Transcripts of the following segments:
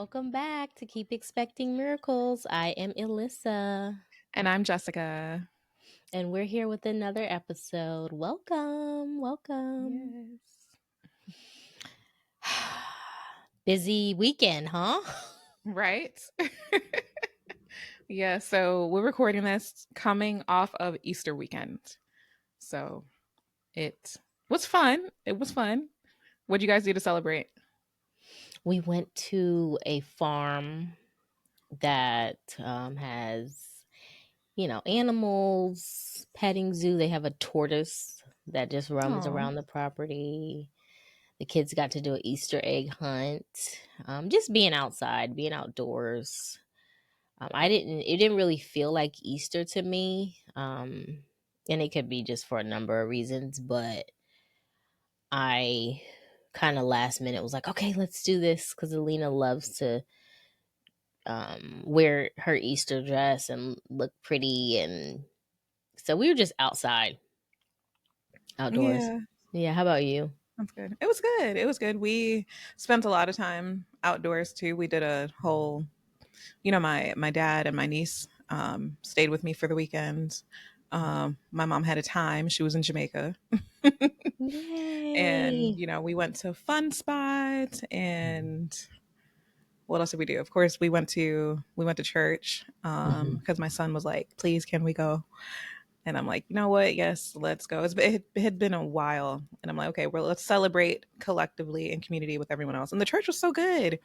Welcome back to Keep Expecting Miracles. I am Ilissa, And I'm Jessica. and we're here with another episode. Welcome, welcome. Yes. Busy weekend, huh? Right? Yeah, so we're recording this coming off of Easter weekend. So it was fun. It was fun. What'd you guys do to celebrate? We went to a farm that has, animals, petting zoo. They have a tortoise that just roams Oh, around the property. The kids got to do an Easter egg hunt. Just being outside, being outdoors. It didn't really feel like Easter to me. And it could be just for a number of reasons, but I kind of last minute was like, okay, let's do this because Alina loves to wear her Easter dress and look pretty. And so we were just outside, outdoors. yeah. Yeah. How about you? That's good. It was good. It was good. We spent a lot of time outdoors too. We did a whole, my dad and my niece stayed with me for the weekend. My mom had a time. She was in Jamaica. And Yay. we went to fun spot. And what else did we do? Of course, we went to church Mhm. because my son was like, please, can we go? And I'm like, you know what? Yes, let's go. It had been a while. And I'm like, okay, well, let's celebrate collectively in community with everyone else. And the church was so good.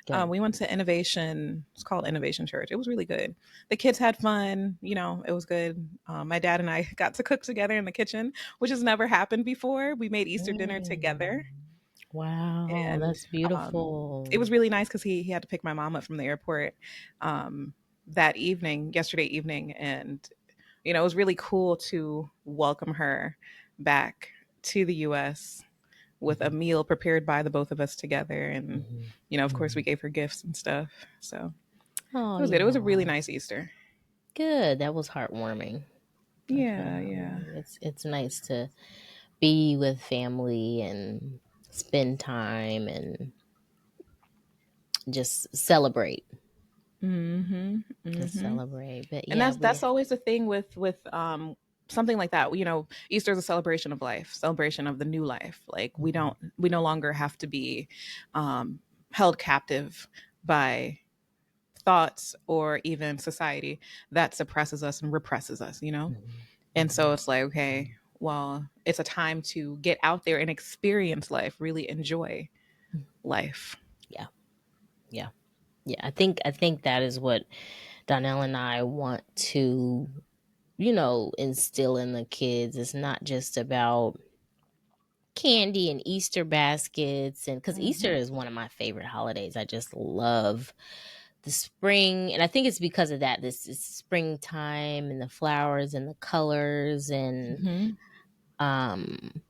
Good. We went to Innovation. It's called Innovation Church. It was really good. The kids had fun. It was good. My dad and I got to cook together in the kitchen, which has never happened before. We made Easter dinner Mm. together, Wow. and That's it beautiful. was really nice because he had to pick my mom up from the airport that evening, yesterday evening, and it was really cool to welcome her back to the U.S. with a Mhm. meal prepared by the both of us together, and Mhm. of course, we Mhm. gave her gifts and stuff. So Oh, it was good. It was a really yeah. nice Easter. Good. That was heartwarming. That's really Yeah, yeah, heartwarming. It's nice to be with family and spend time and just celebrate. mm-hmm, Just mm-hmm. celebrate. But And yeah, that's we always the thing with something like that. Easter is a celebration of life, celebration of the new life. Like Mhm. we no longer have to be um, held captive by thoughts or even society that suppresses us and represses us. Mhm. And so Mhm. it's like, okay, well, it's a time to get out there and experience life, really enjoy life. Yeah. Yeah. Yeah. I think that is what Donnell and I want to, instill in the kids. It's not just about candy and Easter baskets, and because Easter Hmm. is one of my favorite holidays. I just love the spring, and I think it's because of that. This is springtime and the flowers and the colors and Hmm. um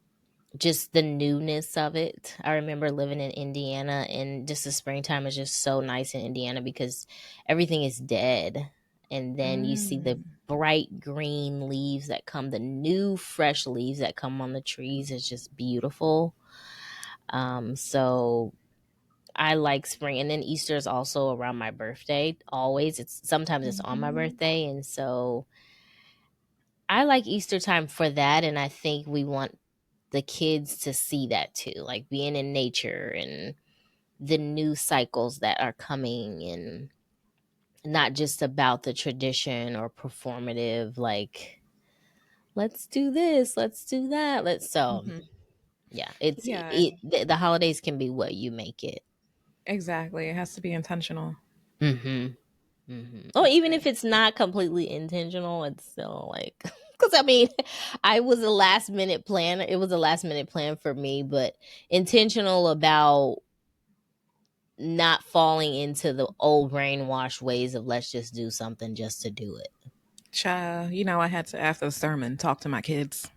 just the newness of it. I remember living in Indiana, and just the springtime is just so nice in Indiana because everything is dead. And then you see the Mm. bright green leaves that come, the new fresh leaves that come on the trees is just beautiful. So I like spring, and then Easter is also around my birthday. Always, it's sometimes it's on my Hmm. birthday, and so I like Easter time for that. And I think we want the kids to see that too, like being in nature and the new cycles that are coming, and not just about the tradition or performative, like let's do this, let's do that, let's so Hmm. yeah, Yeah, the holidays can be what you make it. exactly. It has to be intentional. Mhm. Or That's even good. if it's not completely intentional, it's still like, because I mean, I was a last minute plan. It was a last minute plan for me, but intentional about not falling into the old brainwashed ways of let's just do something just to do it. Child, I had to, after the sermon, talk to my kids.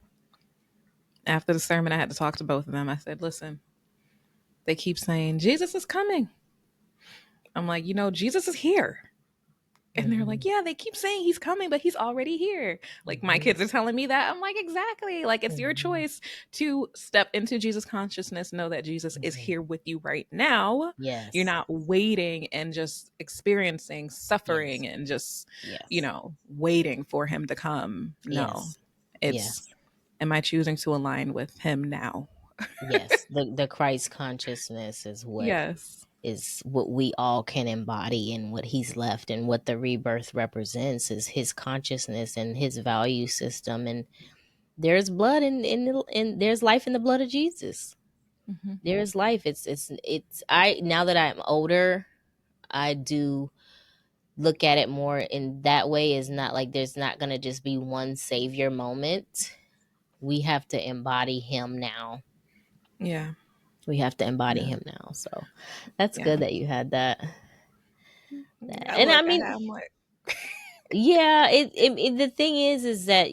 After the sermon, I had to talk to both of them. I said, listen, they keep saying, Jesus is coming. I'm like, Jesus is here. And they're Mm-hmm. like, yeah, they keep saying he's coming, but he's already here. Like, my Mm-hmm. kids are telling me that. I'm like, exactly. Like, it's your Mm-hmm. choice to step into Jesus consciousness, know that Jesus is Mm-hmm. here with you right now. You're Yes. not waiting and just experiencing Yes. suffering and just, Yes. waiting for him to come. No, Yes. it's, Yes. am I choosing to align with him now? Yes. The Christ consciousness Yes. is what we all can embody, and what he's left, and what the rebirth represents is his consciousness and his value system. And there's blood in there's life in the blood of Jesus. Hmm. There's life. It's I now that I'm older, I do look at it more in that way. Is not like there's not going to just be one savior moment. We have to embody him now. Yeah. We have to embody Yeah. him now. So that's Yeah. good that you had that. Yeah. And I Look, mean, I'm like, yeah, the thing is that,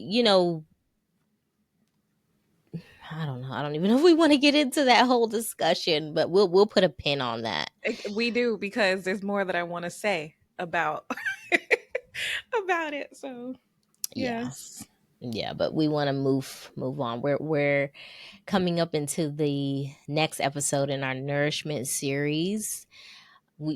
I don't know. I don't even know if we want to get into that whole discussion, but we'll put a pin on that. we do, because there's more that I want to say about about it. So Yeah. yes. Yeah, but we want to move on. We're coming up into the next episode in our nourishment series.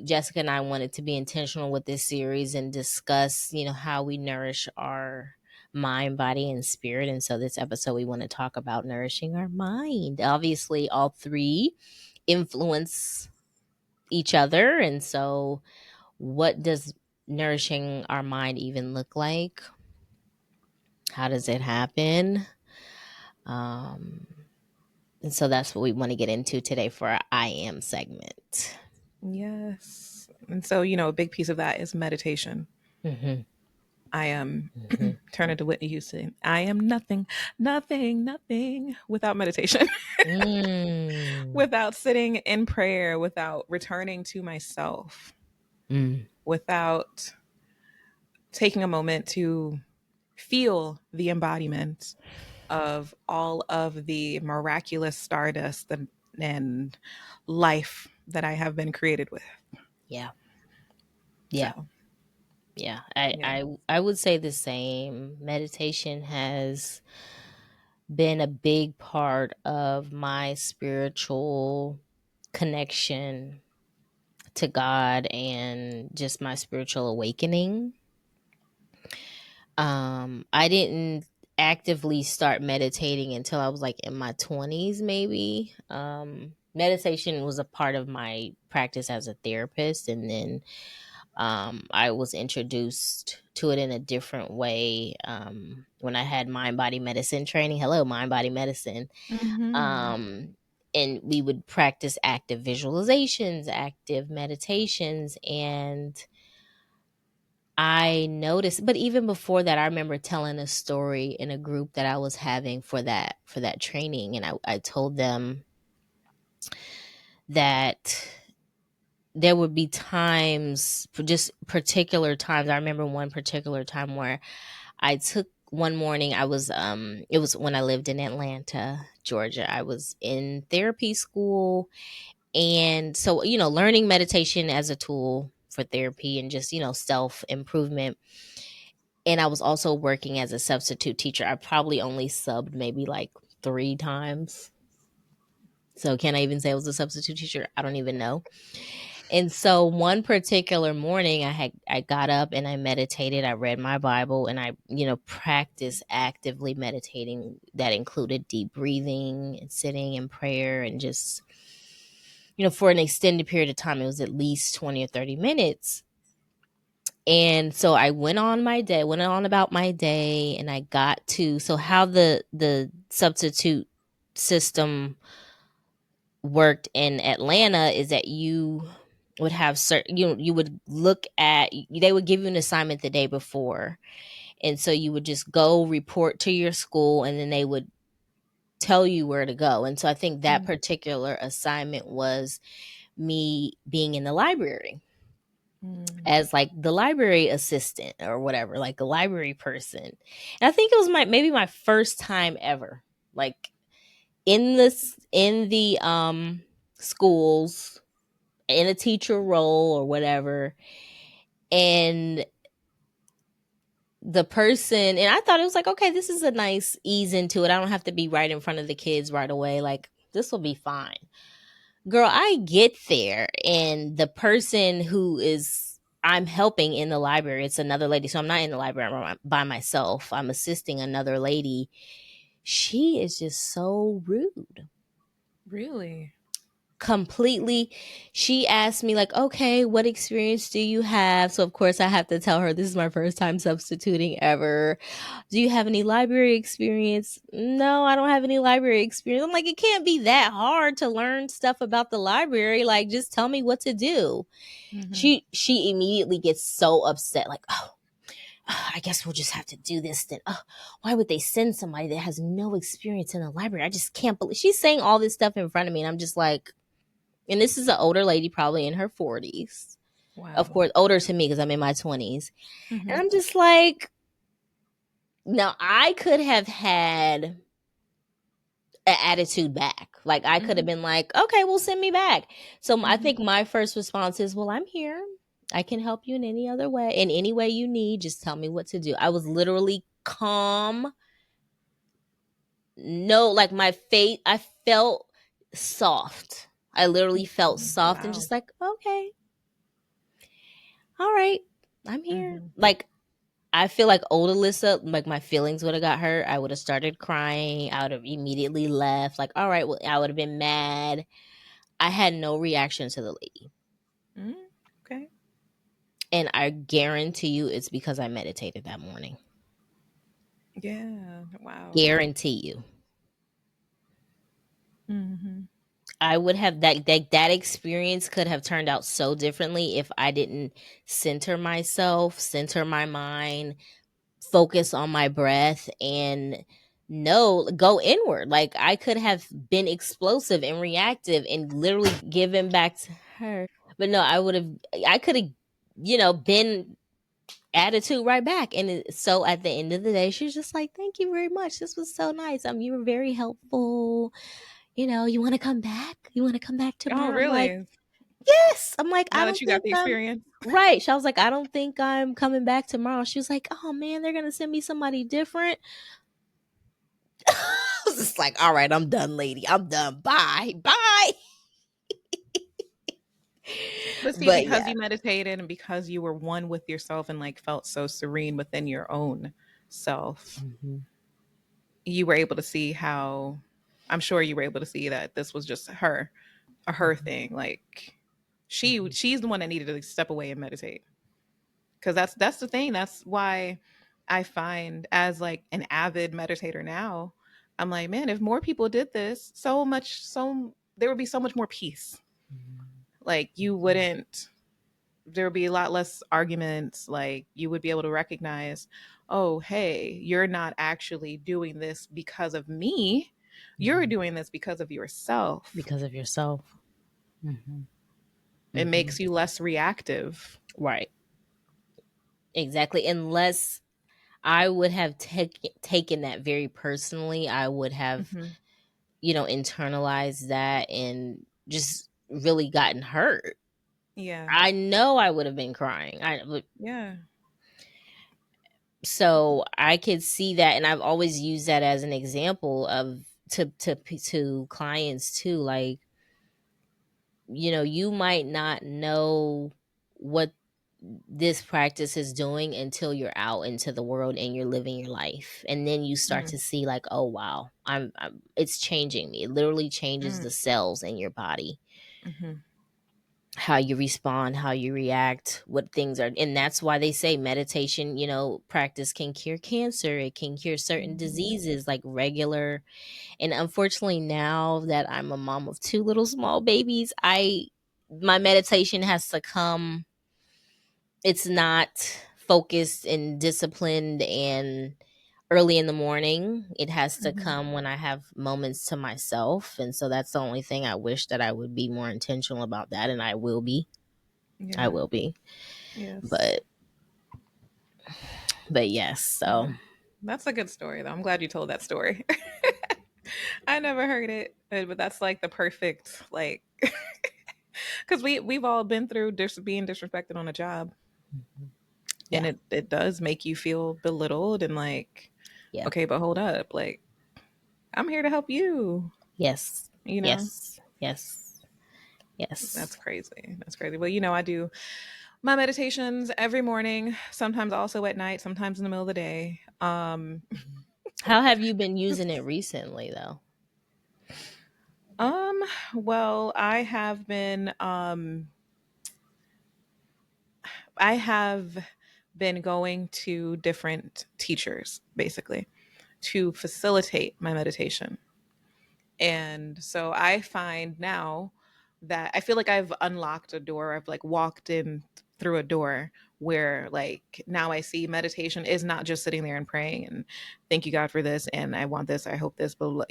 Jessica and I wanted to be intentional with this series and discuss, how we nourish our mind, body, and spirit. And so this episode, we want to talk about nourishing our mind. Obviously, all three influence each other. And so, what does nourishing our mind even look like? How does it happen? Um, and so that's what we want to get into today for our I am segment. Yes. And so, a big piece of that is meditation. Mm-hmm. I am Mm-hmm. turn into Whitney Houston. I am nothing, nothing, nothing without meditation, Mm. without sitting in prayer, without returning to myself, Mm. without taking a moment to feel the embodiment of all of the miraculous stardust and life that I have been created with. Yeah. Yeah. So, Yeah. I, yeah. I I would say the same. Meditation has been a big part of my spiritual connection to God and just my spiritual awakening. I didn't actively start meditating until I was like in my 20s maybe. Meditation was a part of my practice as a therapist, and then I was introduced to it in a different way when I had mind body medicine training. Hello, mind body medicine. Hmm. Um, and we would practice active visualizations, active meditations, and I noticed. But even before that, I remember telling a story in a group that I was having for that training, and I told them that there would be times, for just particular times. I remember one particular time where I took one morning. I was it was when I lived in Atlanta, Georgia. I was in therapy school, and so, learning meditation as a tool for therapy and just, self improvement. And I was also working as a substitute teacher. I probably only subbed maybe like 3 times. So can I even say I was a substitute teacher? I don't even know. And so one particular morning I got up and I meditated. I read my Bible and I, practiced actively meditating. That included deep breathing and sitting in prayer and just, for an extended period of time. It was at least 20 or 30 minutes. And so I went on about my day, and I got to, so how the substitute system worked in Atlanta is that you would have certain, you would look at, they would give you an assignment the day before. And so you would just go report to your school, and then they would tell you where to go. And so I think that particular assignment was me being in the library Mm-hmm. as like the library assistant or whatever, like a library person. And I think it was maybe my first time ever, like in the schools, in a teacher role or whatever. And the person, and I thought it was like, okay, this is a nice ease into it. I don't have to be right in front of the kids right away. Like, this will be fine. Girl, I get there, and the person who is I'm helping in the library, it's another lady. So I'm not in the library by myself. I'm assisting another lady. She is just so rude. Really? Completely. She asked me like, okay, what experience do you have? So of course I have to tell her this is my first time substituting ever. Do you have any library experience? No, I don't have any library experience. I'm like, it can't be that hard to learn stuff about the library. Like, just tell me what to do. Mm-hmm. She immediately gets so upset, like, oh, I guess we'll just have to do this then. Oh, why would they send somebody that has no experience in the library? I just can't believe she's saying all this stuff in front of me. And I'm just like, and this is an older lady, probably in her 40s. Of Wow. course, older to me because I'm in my 20s. And Mm-hmm. I'm just like, now I could have had an attitude back. Like, I could have Mm-hmm. been like, okay, well, send me back. So I Mm-hmm. think my first response is, well, I'm here. I can help you in any other way, in any way you need. Just tell me what to do. I was literally calm. No, like my face, I felt soft. I literally felt soft and Wow. just like, okay, all right, I'm here. Mm-hmm. Like, I feel like old Alyssa, like my feelings would have got hurt. I would have started crying. I would have immediately left. Like, all right, well, I would have been mad. I had no reaction to the lady. Mm-hmm. Okay. And I guarantee you it's because I meditated that morning. Yeah. Wow. Guarantee you. Mm-hmm. I would have that experience could have turned out so differently if I didn't center myself, center my mind, focus on my breath, and no, go inward. Like, I could have been explosive and reactive and literally given back to her. But no, I could have, been attitude right back. And so at the end of the day, she was just like, thank you very much. This was so nice. You were very helpful. You want to come back? You want to come back Oh, tomorrow? I'm like, really? yes. I'm like, I Now that don't you got think the I'm experience. right. I was like, I don't think I'm coming back tomorrow. She was like, oh man, they're gonna send me somebody different. I was just like, all right, I'm done, lady. I'm done. Bye. Bye. But see, But because yeah. you meditated and because you were one with yourself and like felt so serene within your own self, Mhm. you were able to see how I'm sure you were able to see that this was just a her Mhm. thing. Like Mhm. she's the one that needed to step away and meditate. Cause that's the thing. That's why I find as like an avid meditator now, I'm like, man, if more people did this, so there would be so much more peace. Like you Mhm. wouldn't there would be a lot less arguments. Like you would be able to recognize, oh, hey, you're not actually doing this because of me. You're Mhm. doing this because of yourself. Because of yourself. Hmm. It Hmm. makes you less reactive. Right. Exactly. Unless I would have taken that very personally, I would have, Hmm. internalized that and just really gotten hurt. Yeah. I know I would have been crying. Yeah. So I could see that, and I've always used that as an example of to clients too. Like, you might not know what this practice is doing until you're out into the world and you're living your life, and then you start Mm, to see like, oh wow, it's changing me. It literally changes mm, the cells in your body, hmm. how you respond, how you react, what things are. And that's why they say meditation, practice can cure cancer, it can cure certain Hmm. diseases like regular. And unfortunately, now that I'm a mom of two little small babies, I my meditation has to come. It's not focused and disciplined and early in the morning. It has to Hmm. come when I have moments to myself. And so that's the only thing I wish that I would be more intentional about that. And I will be. I Yeah. will be. Yes. But yes, so Yeah. That's a good story, though. I'm glad you told that story. I never heard it, but that's like the perfect like because we've all been through being disrespected on a job. And Yeah. it does make you feel belittled and like, Yeah. okay, but hold up, like I'm here to help you, Yes. you know? Yes. Yes. That's Yes. crazy. That's crazy. Well, I do my meditations every morning, sometimes also at night, sometimes in the middle of the day. How have you been using it recently though? Um, well, I have been going to different teachers basically to facilitate my meditation. And so I find now that I feel like I've unlocked a door. I've like walked in through a door where like now I see meditation is not just sitting there and praying and thank you God for this and I want this, I hope this, but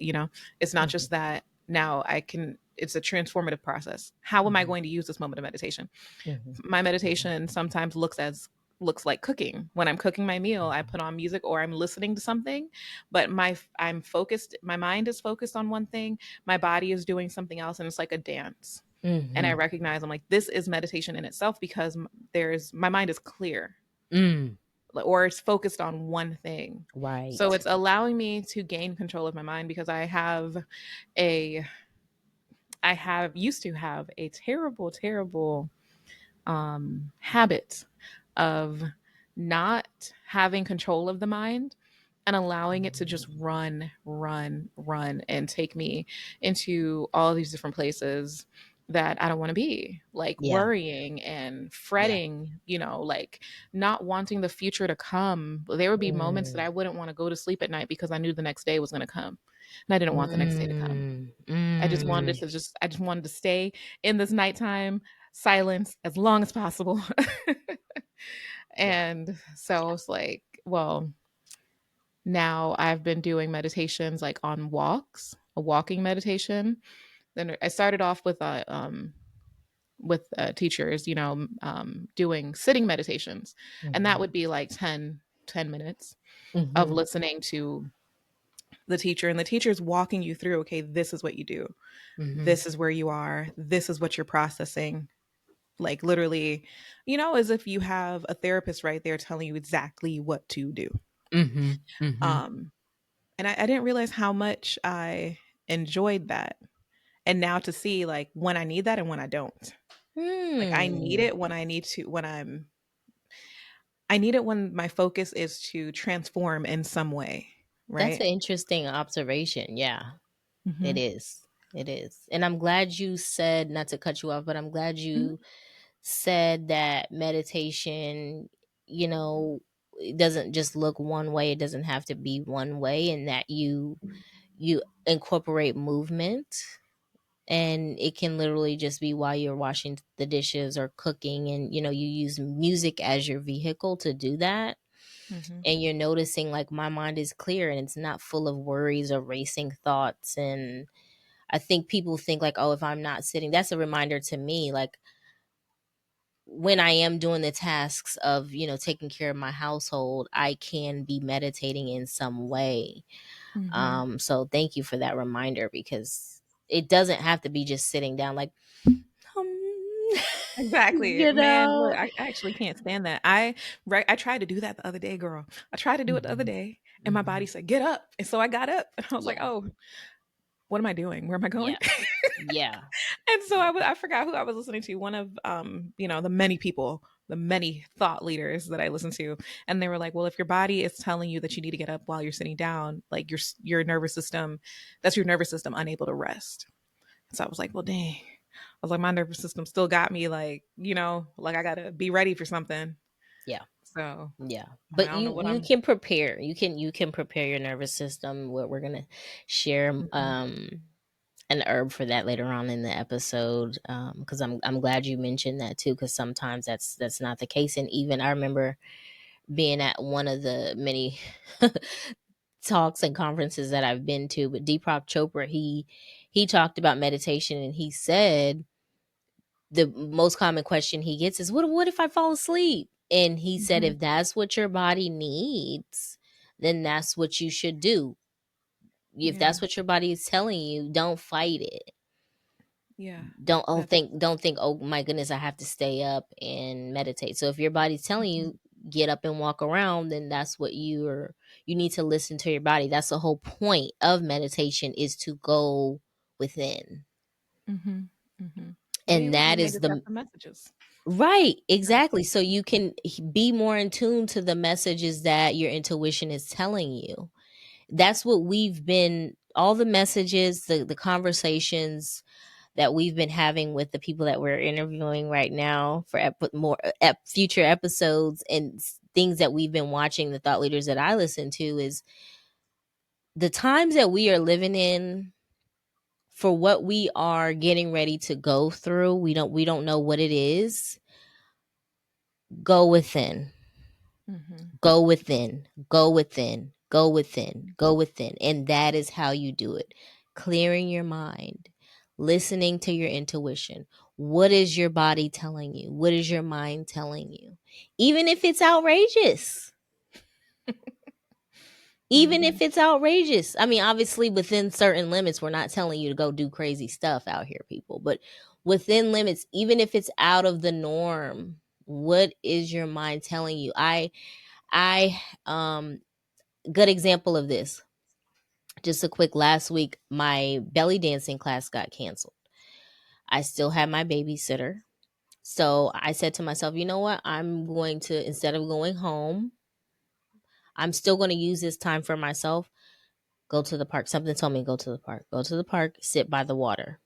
it's not Mhm. just that. Now I can it's a transformative process. How am I Mhm. going to use this moment of meditation? Mhm. My meditation sometimes looks like cooking. When I'm cooking my meal, I Mhm. put on music or I'm listening to something, but I'm focused, my mind is focused on one thing, my body is doing something else and it's like a dance. And I Mhm. recognize I'm like this is meditation in itself because there's my mind is clear Mm. or it's focused on one thing. So Right. it's allowing me to gain control of my mind because a I have used to have a terrible habit of not having control of the mind and allowing it to just run, and take me into all these different places that I don't want to be, like Yeah. worrying and Yeah. fretting, like not wanting the future to come. There would be moments that Mm. I wouldn't want to go to sleep at night because I knew the next day was going to come. And I didn't want the next day to come. Mm. I Mm. just wanted to stay in this nighttime silence as long as possible. Yeah. And so it's like, well, now I've been doing meditations like on walks, a walking meditation. Then I started off with teachers, doing sitting meditations, and that Mhm. would be like ten minutes of Mhm. listening to the teacher, and the teacher's walking you through. Okay, this is what you do. Mhm. This is where you are. This is what you're processing. Like literally, as if you have a therapist right there telling you exactly what to do. Mhm. Mhm. Um, and I didn't realize how much I enjoyed that. And now to see like when I need that and when I don't. Like I need Hmm. it when I need it when my focus is to transform in some way, That's right? an interesting observation. Yeah, it Hmm. is. It is. And I'm glad you said, not to cut you off, but I'm glad Hmm. you said that meditation, you know, it doesn't just look one way. It doesn't have to be one way, and that you incorporate movement, and it can literally just be while you're washing the dishes or cooking, and you use music as your vehicle to do that, Hmm. and you're noticing like my mind is clear and it's not full of worries or racing thoughts. And I think people think like, oh, if I'm not sitting, that's a reminder to me, like when I am doing the tasks of taking care of my household, I can be meditating in some way. Hmm. So thank you for that reminder, because it doesn't have to be just sitting down like um, Exactly. you Man, look, know I actually can't stand that. I tried to do that the other day, girl. I tried to do it the other Mhm. day and my body Mhm. said, "Get up." And so I got up and I was like, Yeah. "Oh, what am I doing? Where am I going?" Yeah. Yeah. And so I forgot who I was listening to. One of the many people, the many thought leaders that I listen to, and they were like, "Well, if your body is telling you that you need to get up while you're sitting down, like your nervous system, that's your nervous system unable to rest." So I was like, "Well, dang." I was like, my nervous system still got me like, like I gotta be ready for something. Yeah. So Yeah, I'm like, but I don't know what you I'm. can prepare. You can prepare your nervous system. We're gonna share Mhm. an herb for that later on in the episode, because I'm glad you mentioned that too, because sometimes that's not the case. And even I remember being at one of the many talks and conferences that I've been to, but Deepak Chopra, he talked about meditation, and he said the most common question he gets is, what if I fall asleep? And he said, Mhm. if that's what your body needs, then that's what you should do. If Yeah, that's what your body is telling you, don't fight it. yeah, Don't that's think, oh my goodness, I have to stay up and meditate. So if your body's telling mhm. you, get up and walk around, then that's what you need to listen to your body. That's the whole point of meditation, is to go within. Mhm. Mhm. And We that made is this the up for messages. right, Exactly. exactly. So you can be more in tune to the messages that your intuition is telling you. That's what we've been, all the messages, the conversations that we've been having with the people that we're interviewing right now for future episodes, and things that we've been watching, the thought leaders that I listen to, is the times that we are living in, for what we are getting ready to go through. We don't know what it is. Go within. Mhm. Go within. Go within. Go within. Go within. And that is how you do it. Clearing your mind, listening to your intuition. What is your body telling you? What is your mind telling you? Even if it's outrageous. Even if Mhm. it's outrageous. I mean, obviously, within certain limits, we're not telling you to go do crazy stuff out here, people. But within limits, even if it's out of the norm, what is your mind telling you? I good example of this. Just a quick, last week, my belly dancing class got canceled. I still had my babysitter. So I said to myself, you know what? I'm going to, instead of going home, I'm still going to use this time for myself. Go to the park. Something told me go to the park. Go to the park, sit by the water.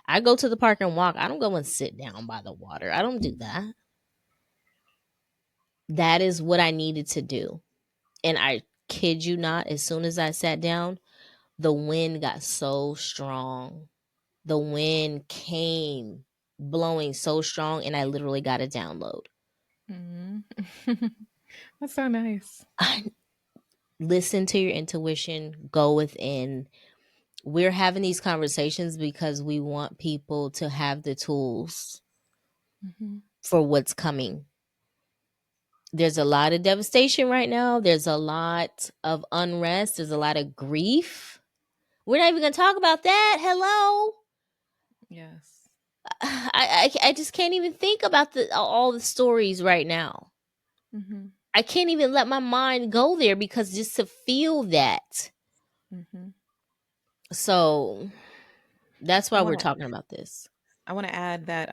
I go to the park and walk. I don't go and sit down by the water. I don't do that. That is what I needed to do. And I kid you not, as soon as I sat down, the wind got so strong. The wind came blowing so strong, and I literally got a download. Mhm. That's so nice. Listen to your intuition, go within. We're having these conversations because we want people to have the tools Mhm. for what's coming. There's a lot of devastation right now. There's a lot of unrest. There's a lot of grief. We're not even going to talk about that. Hello. Yes. I just can't even think about all the stories right now. Mhm. I can't even let my mind go there, because just to feel that. Mhm. So that's I why we're wanna talking about this. I wanna add that,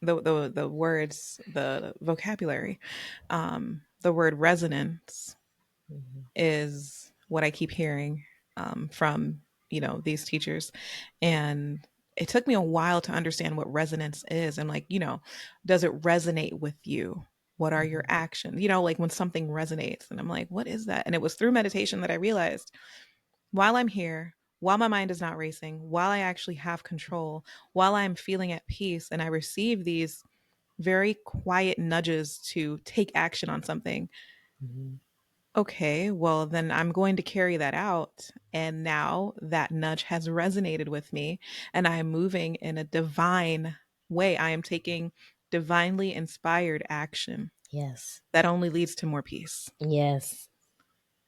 the words, the vocabulary, the word resonance Mhm. is what I keep hearing, from, these teachers. And it took me a while to understand what resonance is. And like, does it resonate with you? What are your Mhm. actions? Like when something resonates, and I'm like, what is that? And it was through meditation that I realized, while I'm here, while my mind is not racing, while I actually have control, while I'm feeling at peace, and I receive these very quiet nudges to take action on something. Mhm. Okay, well, then I'm going to carry that out. And now that nudge has resonated with me, and I am moving in a divine way. I am taking divinely inspired action Yes. that only leads to more peace. Yes.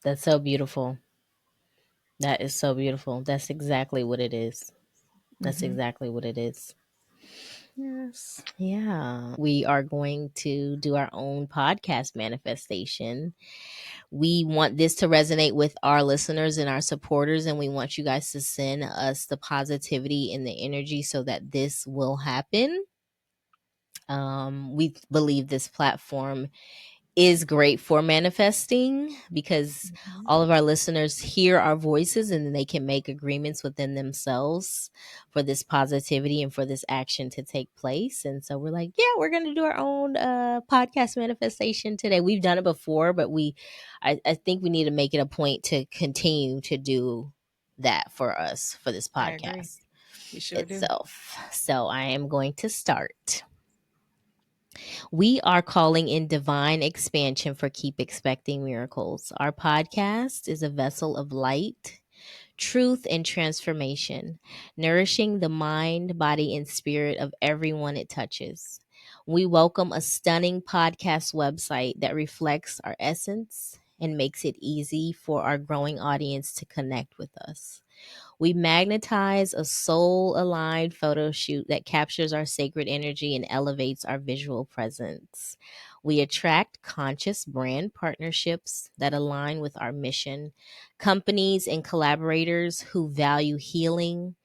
That's so beautiful. That is so beautiful. That's exactly what it is. That's Hmm. exactly what it is. Yes. Yeah. We are going to do our own podcast manifestation. We want this to resonate with our listeners and our supporters, and we want you guys to send us the positivity and the energy so that this will happen. We believe this platform is great for manifesting, because Mhm. all of our listeners hear our voices, and then they can make agreements within themselves for this positivity and for this action to take place. And so we're like, yeah, we're going to do our own podcast manifestation today. We've done it before, but I think we need to make it a point to continue to do that for us, for this I agree. podcast We sure do. itself. So I am going to start. We are calling in divine expansion for Keep Expecting Miracles. Our podcast is a vessel of light, truth, and transformation, nourishing the mind, body, and spirit of everyone it touches. We welcome a stunning podcast website that reflects our essence and makes it easy for our growing audience to connect with us. We magnetize a soul aligned photo shoot that captures our sacred energy and elevates our visual presence. We attract conscious brand partnerships that align with our mission, companies and collaborators who value healing,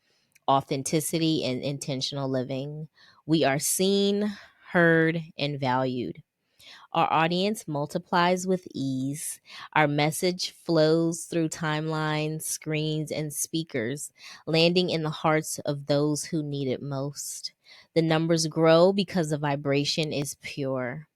authenticity, and intentional living. We are seen, heard, and valued. Our audience multiplies with ease. Our message flows through timelines, screens, and speakers, landing in the hearts of those who need it most. The numbers grow because the vibration is pure.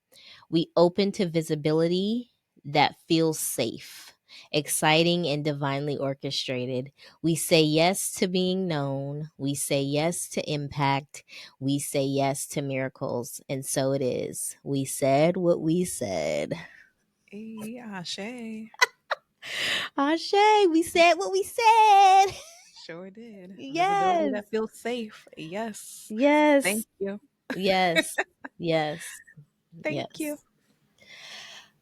We open to visibility that feels safe, exciting, and divinely orchestrated. We say yes to being known. We say yes to impact. We say yes to miracles. And so it is. We said what we said. Hey, Ashe. Ashe, we said what we said. Sure did. Visibility Yes. that feels safe. Yes. Yes. Thank you. Yes. Yes. Thank you. Yes.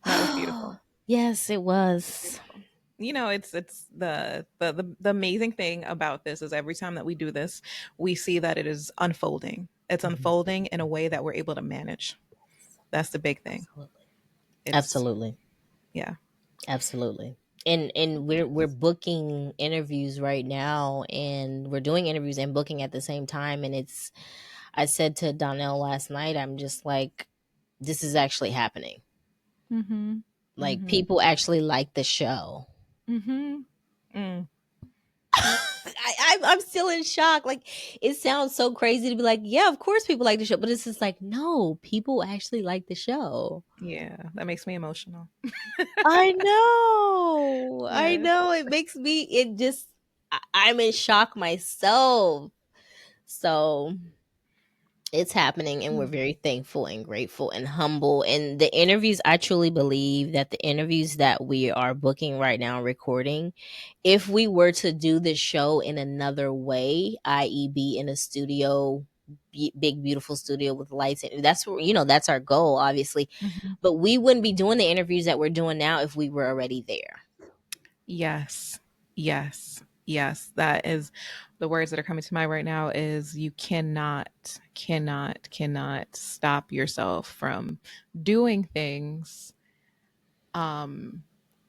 That was beautiful. Yes, it It's was. beautiful. You know, it's the amazing thing about this is every time that we do this, we see that it is unfolding. It's Mhm. unfolding in a way that we're able to manage. That's the big thing. Absolutely. It's Absolutely. yeah. Absolutely. And we're booking interviews right now, and we're doing interviews and booking at the same time, and it's I said to Donnell last night, I'm just like, this is actually happening. Mhm. Like, Mhm. people actually like the show. Mhm. Mm. I'm still in shock. Like, it sounds so crazy to be like, yeah, of course people like the show, but it's just like, no, people actually like the show. Yeah, that makes me emotional. I know. I Yes. know. It makes me, it just, I'm in shock myself. So it's happening, and we're Mm. very thankful and grateful and humble. And the interviews, I truly believe that the interviews that we are booking right now, recording, if we were to do this show in another way, i.e., be in a studio, big, beautiful studio with lights, and that's where, that's our goal, obviously. Mhm. But we wouldn't be doing the interviews that we're doing now if we were already there. Yes. Yes. Yes. That is the words that are coming to mind right now is you cannot stop yourself from doing things um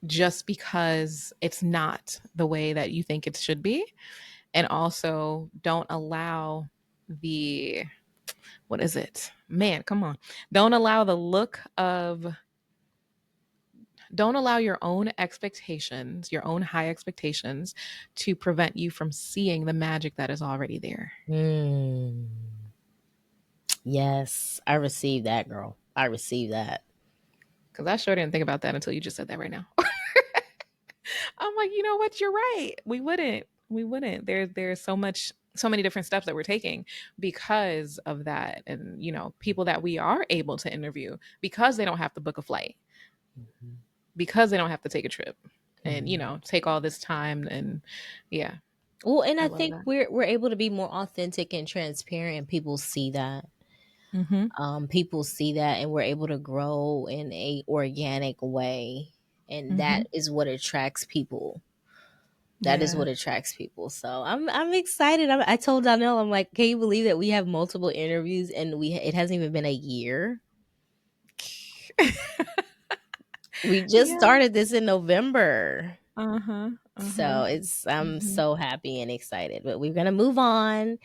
just because it's not the way that you think it should be. And also don't allow the what is it? Man, come on. Don't allow the look of don't allow your own expectations, your own high expectations, to prevent you from seeing the magic that is already there. Mm, yes, I received that, girl. I received that. Because I sure didn't think about that until you just said that right now. I'm like, you know what? You're right. We wouldn't. We wouldn't. There's so many different steps that we're taking because of that. And, people that we are able to interview because they don't have to book a flight, Mhm. because they don't have to take a trip and, Mhm. take all this time. And yeah, Well, and I I love think that. we're able to be more authentic and transparent, and people see that. Mm-hmm. People see that, and we're able to grow in a organic way, and Mm-hmm. that is what attracts people. That is Yeah. what attracts people. So I'm excited. I told Donnell, I'm like, can you believe that we have multiple interviews, and it hasn't even been a year. We just Yeah. started this in November. Uh-huh. Uh-huh. So I'm Mhm. so happy and excited. But we're gonna move on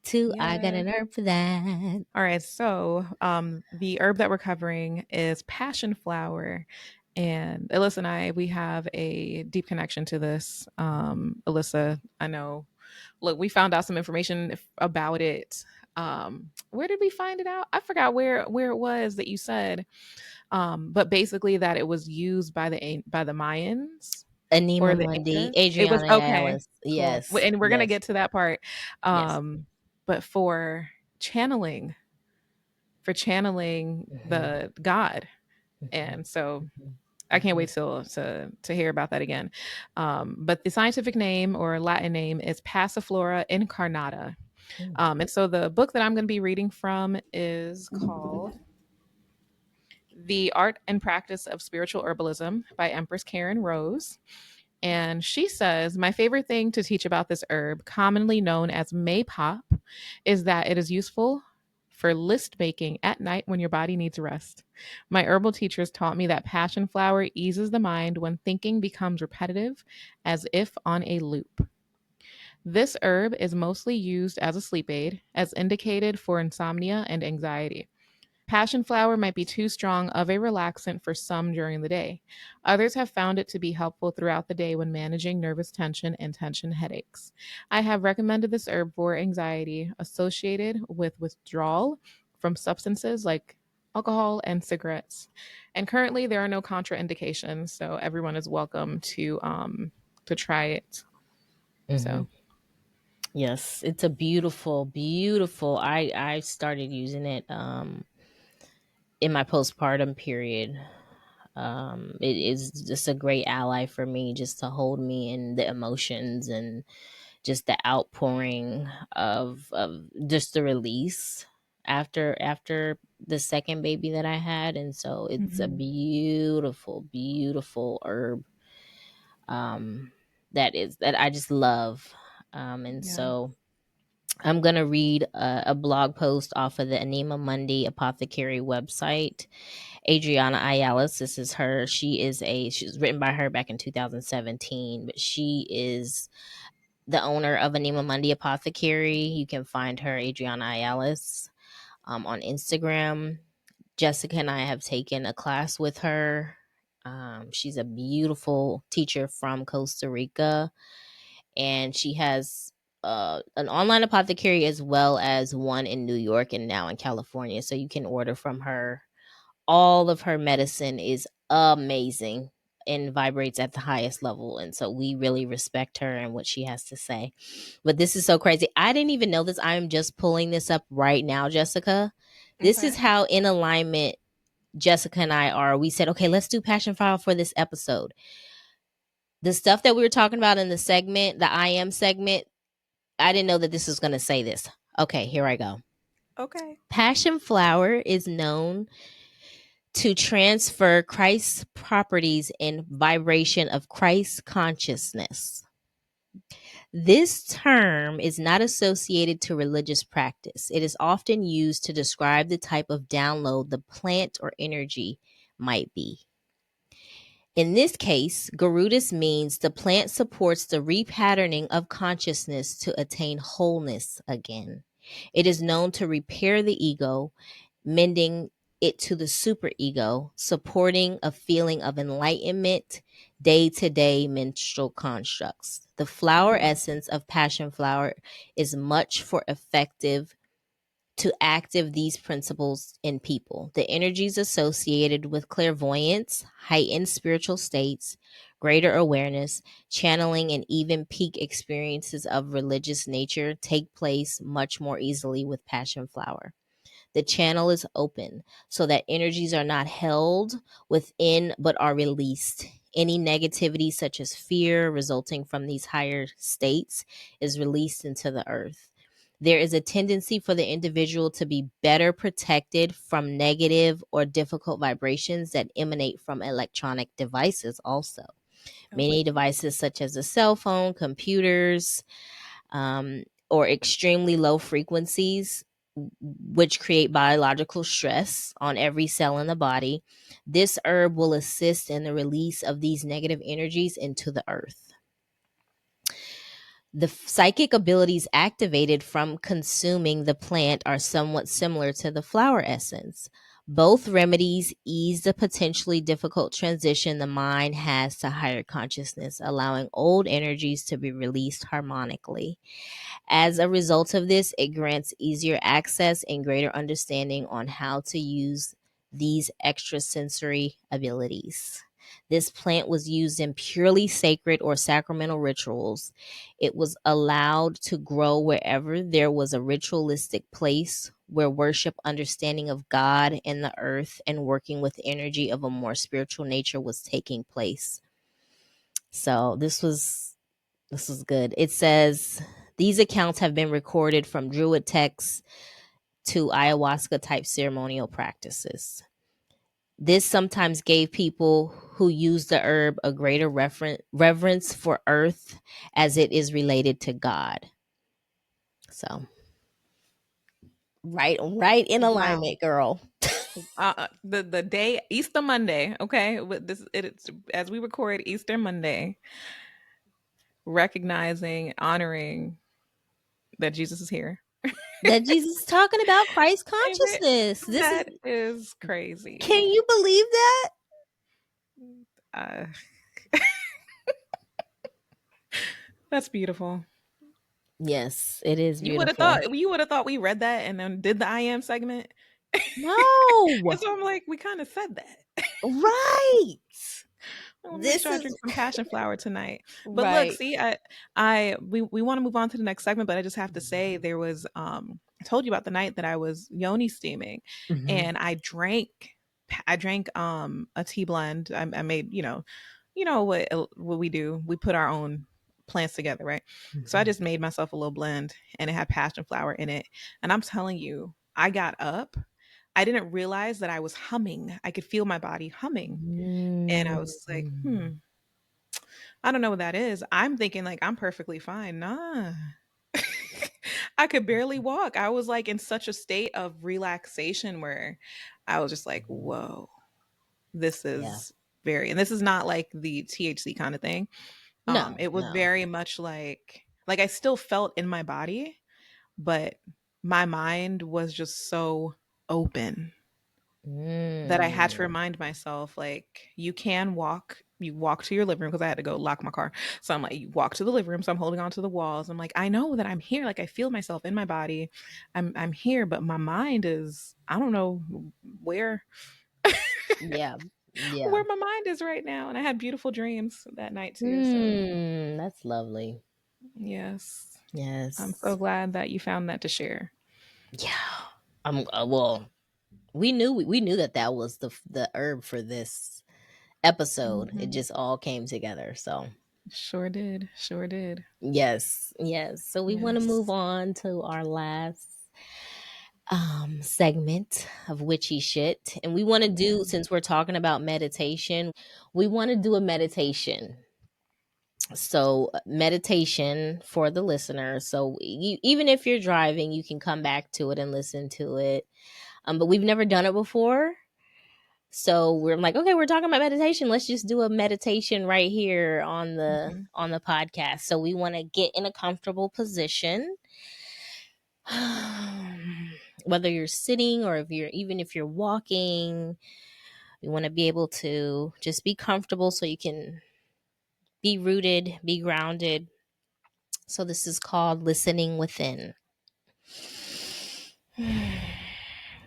to I got Yeah. an herb for that. All right. So, the herb that we're covering is Passionflower, and Ilissa and I, we have a deep connection to this. Ilissa, I know. Look, we found out some information about it. Where did we find it out? I forgot where it was that you said. But basically, that it was used by the Mayans or Anima the Mundi, Incas. It was Adriana okay. Alice. Cool. Yes, And we're gonna yes, get to that part. yes. But channeling for channeling Mhm, the God. mhm, And so mhm, I can't mhm, wait to hear about that again. But the scientific name or Latin name is Passiflora incarnata. mm, And so the book that I'm going to be reading from is called The Art and Practice of Spiritual Herbalism by Empress Karen Rose. And she says, my favorite thing to teach about this herb, commonly known as maypop, is that it is useful for list making at night when your body needs rest. My herbal teachers taught me that passion flower eases the mind when thinking becomes repetitive, as if on a loop. This herb is mostly used as a sleep aid, as indicated for insomnia and anxiety. Passion flower might be too strong of a relaxant for some during the day. Others have found it to be helpful throughout the day when managing nervous tension and tension headaches. I have recommended this herb for anxiety associated with withdrawal from substances like alcohol and cigarettes. And currently, there are no contraindications, so everyone is welcome to try it. Hmm. So, Yes, it's a beautiful, beautiful. I started using it in my postpartum period. It is just a great ally for me, just to hold me in the emotions and just the outpouring of just the release after the second baby that I had. And so it's a mhm. beautiful, beautiful herb, um that I just love. And Yeah. so I'm going to read a blog post off of the Anima Mundi Apothecary website. Adriana Ayalis, this is her. She's written by her back in 2017, but she is the owner of Anima Mundi Apothecary. You can find her, Adriana Ayalis, on Instagram. Jessica and I have taken a class with her. She's a beautiful teacher from Costa Rica, and she has an online apothecary as well as one in New York and now in California. So you can order from her. All of her medicine is amazing and vibrates at the highest level. And so we really respect her and what she has to say. But this is so crazy. I didn't even know this. I am just pulling this up right now, Jessica. This is Okay. how in alignment Jessica and I are. We said, okay, let's do Passion File for this episode. The stuff that we were talking about in the segment, the I am segment, I didn't know that this was going to say this. Okay, here I go. Okay. Passion flower is known to transfer Christ's properties and vibration of Christ consciousness. This term is not associated to religious practice. It is often used to describe the type of download the plant or energy might be. In this case, Garudis means the plant supports the repatterning of consciousness to attain wholeness again. It is known to repair the ego, mending it to the superego, supporting a feeling of enlightenment, day to day menstrual constructs. The flower Mhm. essence of passion flower is much for effective to active these principles in people. The energies associated with clairvoyance, heightened spiritual states, greater awareness, channeling, and even peak experiences of religious nature take place much more easily with passion flower. The channel is open so that energies are not held within but are released. Any negativity, such as fear resulting from these higher states, is released into the earth. There is a tendency for the individual to be better protected from negative or difficult vibrations that emanate from electronic devices, also. Okay. Many devices, such as a cell phone, computers, or extremely low frequencies, which create biological stress on every cell in the body. This herb will assist in the release of these negative energies into the earth. The psychic abilities activated from consuming the plant are somewhat similar to the flower essence. Both remedies ease the potentially difficult transition the mind has to higher consciousness, allowing old energies to be released harmonically. As a result of this, it grants easier access and greater understanding on how to use these extrasensory abilities. This plant was used in purely sacred or sacramental rituals. It was allowed to grow wherever there was a ritualistic place where worship, understanding of God and the earth, and working with energy of a more spiritual nature was taking place. So this was good. It says these accounts have been recorded from Druid texts to ayahuasca type ceremonial practices. This sometimes gave people who used the herb a greater reverence for earth as it is related to God. So, Right in Wow. alignment, girl. The day Easter Monday, okay? With this it's as we record Easter Monday, recognizing, honoring that Jesus is here. That Jesus is talking about Christ Amen. consciousness. This is, That is can crazy. you believe that? Uh, that's beautiful. Yes, it is beautiful. You would have thought we read that and then did the I am segment. No. And so I'm like, we kind of said that. Right. I want to make This sure I drink is some passion flower tonight. But look, right. see, we want to move on to the next segment, but I just have to say there was I told you about the night that I was yoni steaming, Mhm. and I drank a tea blend. I made, you know what we do. We put our own plants together, right? So I Mhm. just made myself a little blend, and it had passion flower in it. And I'm telling you, I got up. I didn't realize that I was humming. I could feel my body humming. And I was like, Mm. I don't know what that is. I'm thinking like I'm perfectly fine. Nah. I could barely walk. I was like in such a state of relaxation where I was just like, whoa, this Yeah. is very, and this is not like the THC kind of thing. No, It was no. very much like I still felt in my body, but my mind was just so open that I had to Mm. remind myself, like, you walk to your living room because I had to go lock my car. So I'm like, you walk to the living room. So I'm holding on to the walls. I'm like, I know that I'm here. Like I feel myself in my body. I'm here, but my mind is, I don't know where Yeah. Yeah. where my mind is right now. And I had beautiful dreams that night too. So That's lovely. yes. I'm so Yes. glad that you found that to share. Yeah. Well, we knew that that was the herb for this episode. It Mhm. just all came together. So, Sure did. Sure did. yes. Yes. So we want to move Yes. on to our last segment of witchy shit. And we want to do, Mhm. since we're talking about meditation, we want to do a meditation. So meditation for the listeners. So even if you're driving, you can come back to it and listen to it. But we've never done it before. So we're like, okay, we're talking about meditation. Let's just do a meditation right here Mhm. on the podcast. So we want to get in a comfortable position. Whether you're sitting or if you're walking, we want to be able to just be comfortable so you can be rooted, be grounded. So this is called listening within.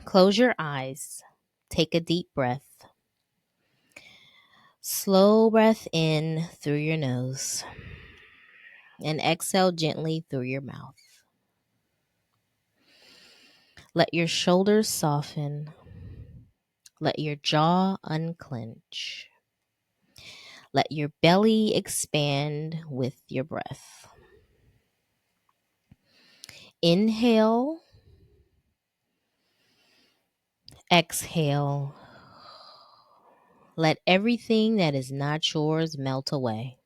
Close your eyes. Take a deep breath. Slow breath in through your nose and exhale gently through your mouth. Let your shoulders soften. Let your jaw unclench. Let your belly expand with your breath. Inhale, exhale. Let everything that is not yours melt away.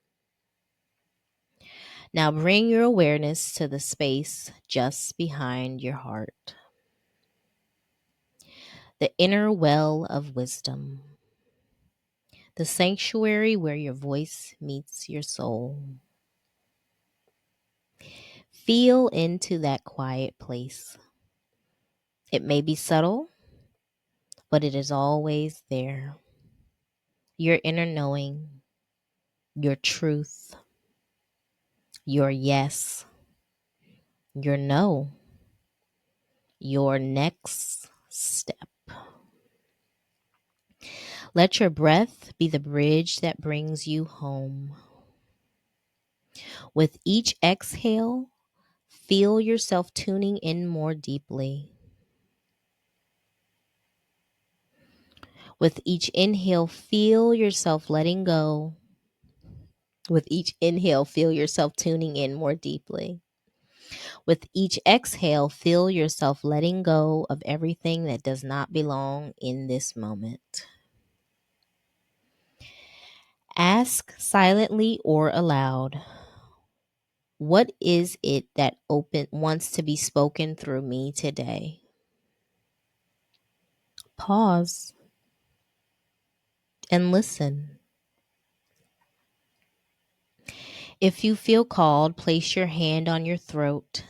Now bring your awareness to the space just behind your heart, the inner well of wisdom, the sanctuary where your voice meets your soul. Feel into that quiet place. It may be subtle, but it is always there. Your inner knowing, your truth, your yes, your no, your next step. Let your breath be the bridge that brings you home. With each exhale, feel yourself tuning in more deeply. With each inhale, feel yourself letting go. With each inhale, feel yourself tuning in more deeply. With each exhale, feel yourself letting go of everything that does not belong in this moment. Ask silently or aloud, what is it that wants to be spoken through me today? Pause and listen. If you feel called, place your hand on your throat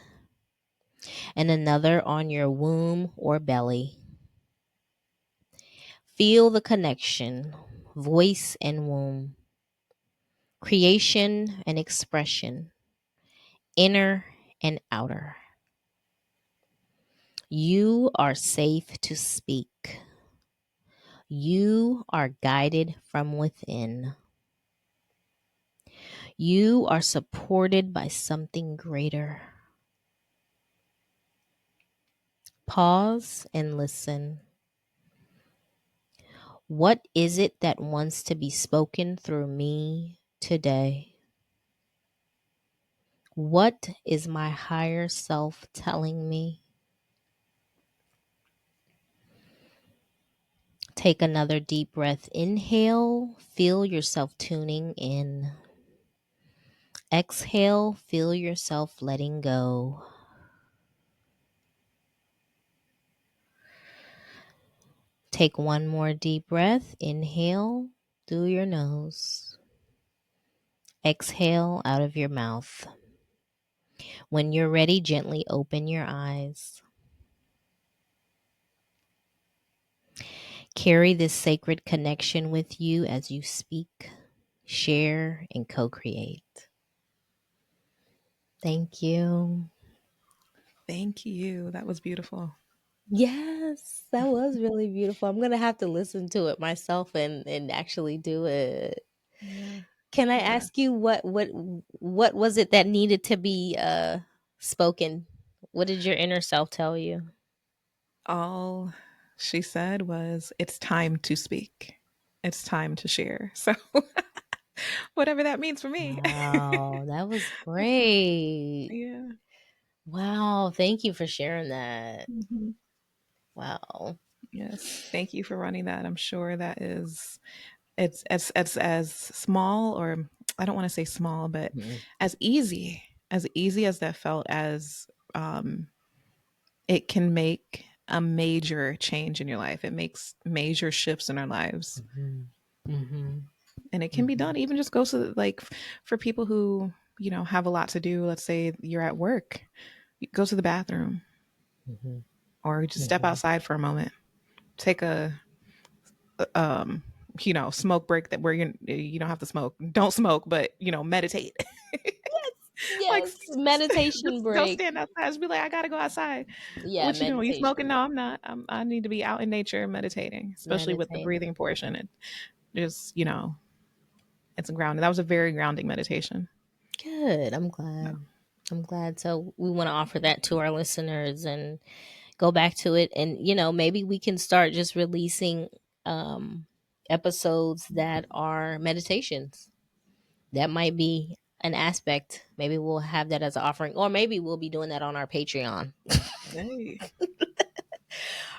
and another on your womb or belly. Feel the connection, voice and womb, creation and expression, inner and outer. You are safe to speak. You are guided from within. You are supported by something greater. Pause and listen. What is it that wants to be spoken through me today? What is my higher self telling me? Take another deep breath. Inhale, feel yourself tuning in. Exhale, feel yourself letting go. Take one more deep breath. Inhale through your nose. Exhale out of your mouth. When you're ready, gently open your eyes. Carry this sacred connection with you as you speak, share, and co-create. Thank you. Thank you. That was beautiful. Yes, that was really beautiful. I'm gonna have to listen to it myself and actually do it. Yeah. Can I Yeah. ask you what was it that needed to be spoken? What did your inner self tell you? All she said was, it's time to speak. It's time to share. So, whatever that means for me. Wow, that was great. Yeah. Wow, thank you for sharing that. Mhm. Wow. Yes. Thank you for running that. I'm sure that is, it's as small, or I don't want to say small, but Mhm, as easy as that felt, as um it can make a major change in your life. It makes major shifts in our lives. mhm, mhm, And it can be done. mhm, Even just go to, like, for people who, have a lot to do. Let's say you're at work, you go to the bathroom, mhm, or just step mhm. outside for a moment. Take a um smoke break, that where you don't have to smoke. Don't smoke, but meditate. Like, Yes, meditation just go break. stand outside. Just be like, I gotta go outside. Yeah, What you doing? You meditation smoking? No, break. I'm not. I need to be out in nature meditating, especially with the Meditating. breathing portion. It just, it's grounding. That was a very grounding meditation. Good. I'm Yeah. glad. I'm glad. So we want to offer that to our listeners and go back to it, and maybe we can start just releasing um episodes that are meditations. That might be an aspect. Maybe we'll have that as an offering, or maybe we'll be doing that on our Patreon. Hey,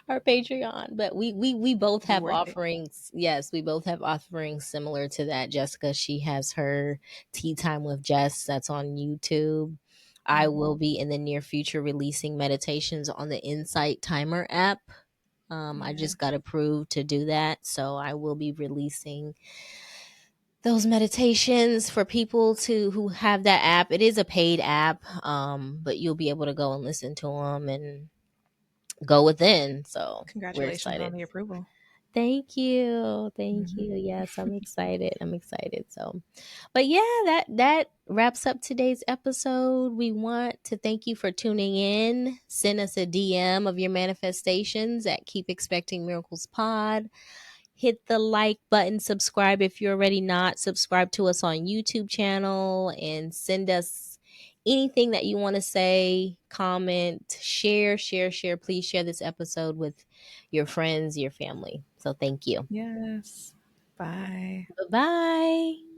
Our Patreon. But we both be have worth it. offerings. Yes, we both have offerings similar to that. Jessica, she has her Tea Time with Jess that's on YouTube. I Mhm. will be in the near future releasing meditations on the Insight Timer app. I Yeah. just got approved to do that, so I will be releasing those meditations for people to who have that app. It is a paid app, but you'll be able to go and listen to them and go within. So we're Congratulations on excited. the approval. Thank you. Thank Mhm. you. Yes, I'm excited. I'm excited. So, but yeah, that wraps up today's episode. We want to thank you for tuning in. Send us a DM of your manifestations at Keep Expecting Miracles Pod. Hit the like button, subscribe if you're already not. Subscribe to us on YouTube channel and send us anything that you want to say, comment, share. Please share this episode with your friends, your family. So thank you. Yes. Bye. Bye-bye.